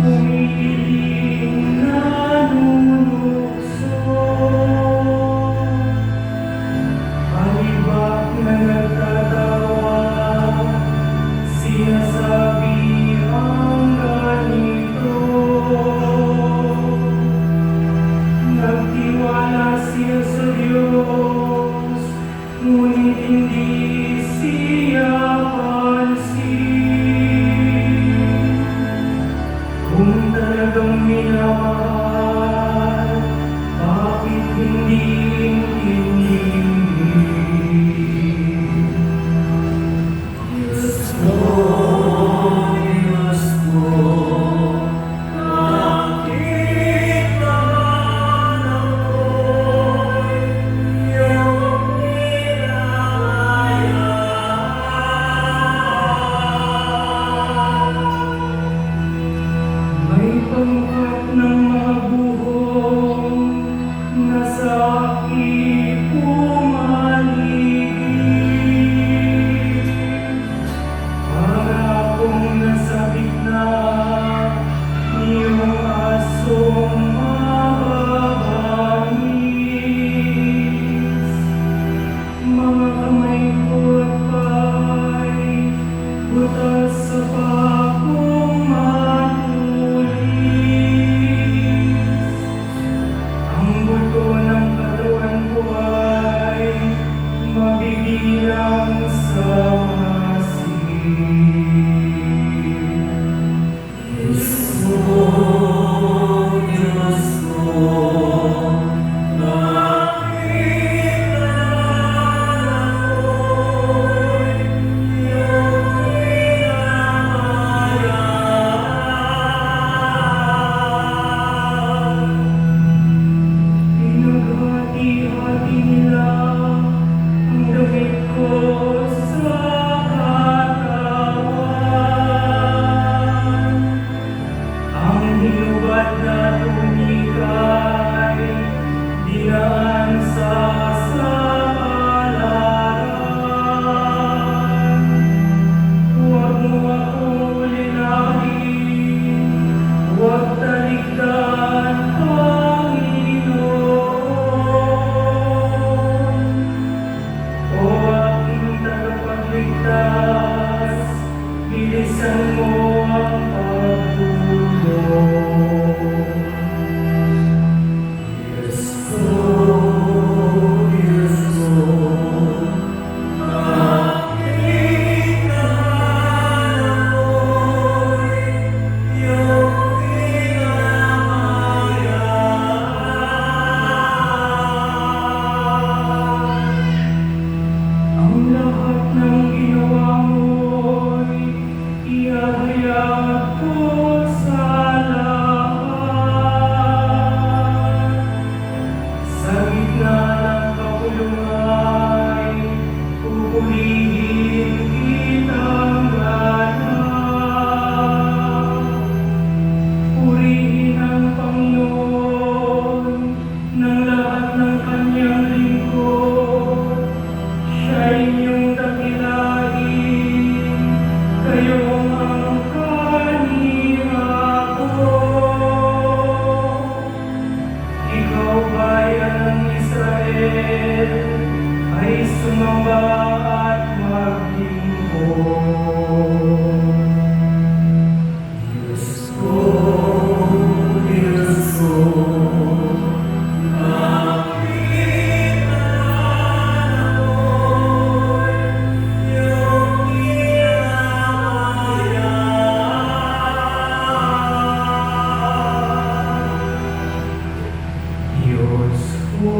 umiiling nanunukso, palibak na nagtatawa, sinasabi ang ganito. Nagtiwala siya sa Diyos, ngunit hindi siya pansin. Kung talagang minamahal, bakit hindi intindig? Diyos ko, Diyos ko, bakit naman ako'y iyong hinahayaan? May pangkat ng mabuhong nasa aking pumaligid. Para akong nasa gitna niyong asong mababangis. Mga kamay ko't pa'y butas sa pakong matulis. Ang buto ng katawan ko ay mabibilang sa masin. Diyos ko, Diyos ko, bakit naman ako'y iyong hinahayaan? Pinaghati-hati nila ang damit ko sa katawan. Ang hinubad na tunika'y dinaan sa sapalaran. Huwag mo akong ulinahin, huwag talikdan, Panginoon. O aking tagapagligtas, bilisan mo ang pagtulong. Diyos ko, Diyos ko, bakit naman ako'y iyong hinahayaan? Ang lahat ng ginawa mo'y ihahayag ko sa lahat. Sa gitna ng kapulungan, pupurihin kitang ganap. Purihin ang Panginoon ng lahat ng kanyang lingkod. Siya inyong dakilain, kayong ang kanihako. Ikaw, bayan ng Israel, ay sumamba at maglingkod. Diyos ko, Diyos ko, bakit naman ako'y iyong hinahayaan? Diyos ko,